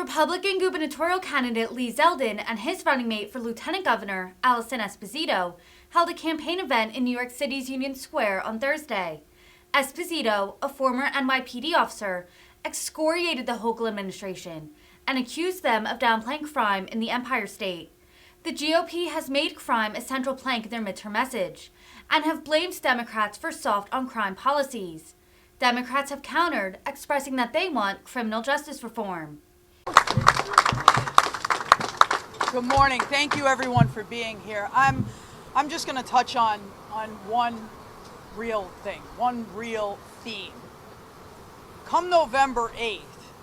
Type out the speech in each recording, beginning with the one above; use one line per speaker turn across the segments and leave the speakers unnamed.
Republican gubernatorial candidate Lee Zeldin and his running mate for lieutenant governor, Alison Esposito, held a campaign event in New York City's Union Square on Thursday. Esposito, a former NYPD officer, excoriated the Hochul administration and accused them of downplaying crime in the Empire State. The GOP has made crime a central plank in their midterm message and have blamed Democrats for soft on crime policies. Democrats have countered, expressing that they want criminal justice reform.
Good morning. Thank you, everyone, for being here. I'm just going to touch on one real thing, one real theme. Come November 8th,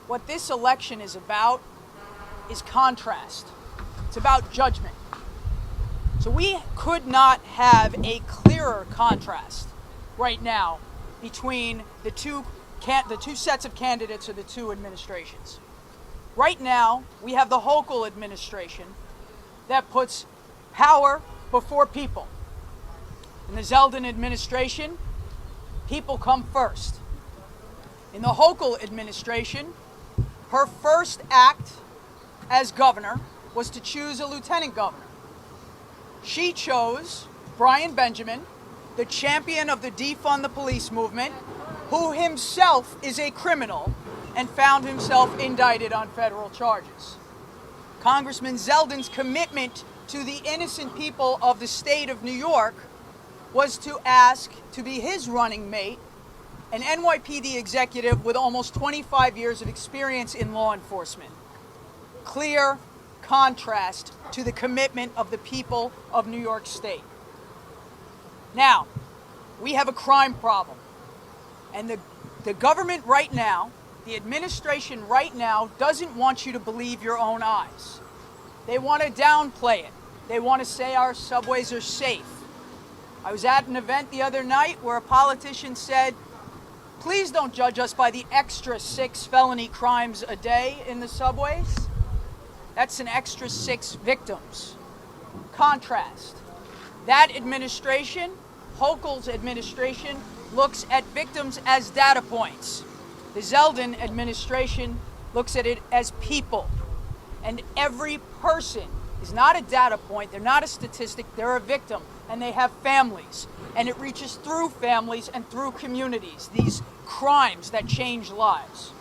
what this election is about is contrast. It's about judgment. So we could not have a clearer contrast right now between the two sets of candidates or the two administrations. Right now, we have the Hochul administration that puts power before people. In the Zeldin administration, people come first. In the Hochul administration, her first act as governor was to choose a lieutenant governor. She chose Brian Benjamin, the champion of the defund the police movement, who himself is a criminal and found himself indicted on federal charges. Congressman Zeldin's commitment to the innocent people of the state of New York was to ask to be his running mate, an NYPD executive with almost 25 years of experience in law enforcement. Clear contrast to the commitment of the people of New York State. Now, we have a crime problem, and the government right now, the administration right now, doesn't want you to believe your own eyes. They want to downplay it. They want to say our subways are safe. I was at an event the other night where a politician said, please don't judge us by the extra 6 felony crimes a day in the subways. That's an extra 6 victims. Contrast. That administration, Hochul's administration, looks at victims as data points. The Zeldin administration looks at it as people. And every person is not a data point, they're not a statistic, they're a victim. And they have families. And it reaches through families and through communities, these crimes that change lives.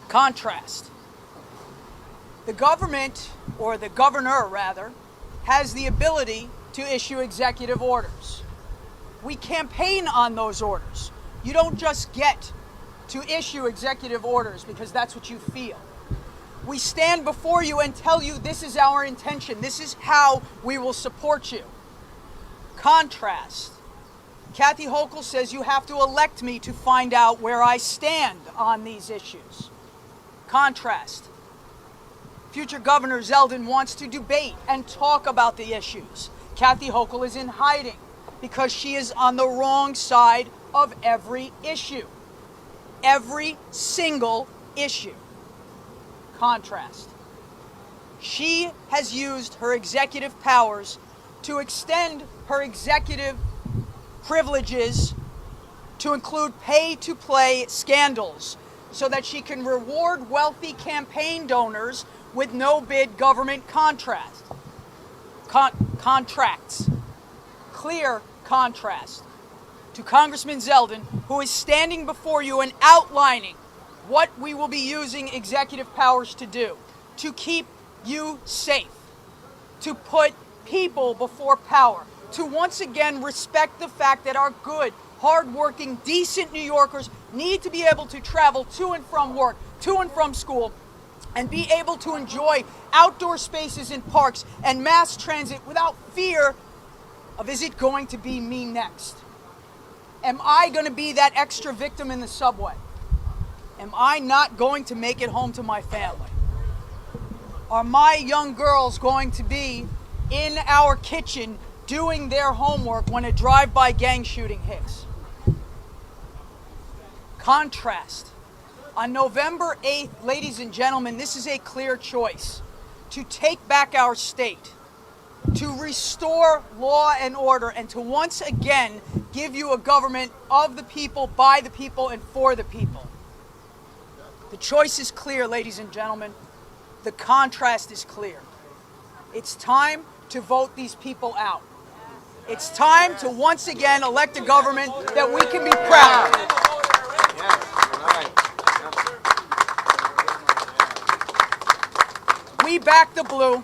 Contrast. The government, or the governor rather, has the ability to issue executive orders. We campaign on those orders. You don't just get to issue executive orders because that's what you feel. We stand before you and tell you this is our intention. This is how we will support you. Contrast. Kathy Hochul says you have to elect me to find out where I stand on these issues. Contrast. Future Governor Zeldin wants to debate and talk about the issues. Kathy Hochul is in hiding because she is on the wrong side of every issue. Every single issue. Contrast. She has used her executive powers to extend her executive privileges to include pay-to-play scandals so that she can reward wealthy campaign donors with no-bid government contracts. Clear contrast to Congressman Zeldin, who is standing before you and outlining what we will be using executive powers to do, to keep you safe, to put people before power, to once again respect the fact that our good, hardworking, decent New Yorkers need to be able to travel to and from work, to and from school, and be able to enjoy outdoor spaces in parks and mass transit without fear of, is it going to be me next? Am I going to be that extra victim in the subway? Am I not going to make it home to my family? Are my young girls going to be in our kitchen doing their homework when a drive-by gang shooting hits? Contrast. On November 8th, ladies and gentlemen, this is a clear choice to take back our state, to restore law and order, and to once again give you a government of the people, by the people, and for the people. The choice is clear, ladies and gentlemen. the contrast is clear. It's time to vote these people out. It's time to once again elect a government that we can be proud of. We back the blue,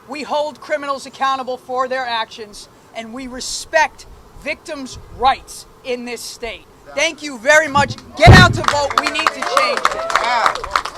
we hold criminals accountable for their actions, and we respect victims' rights in this state. Thank you very much. Get out to vote. We need to change this.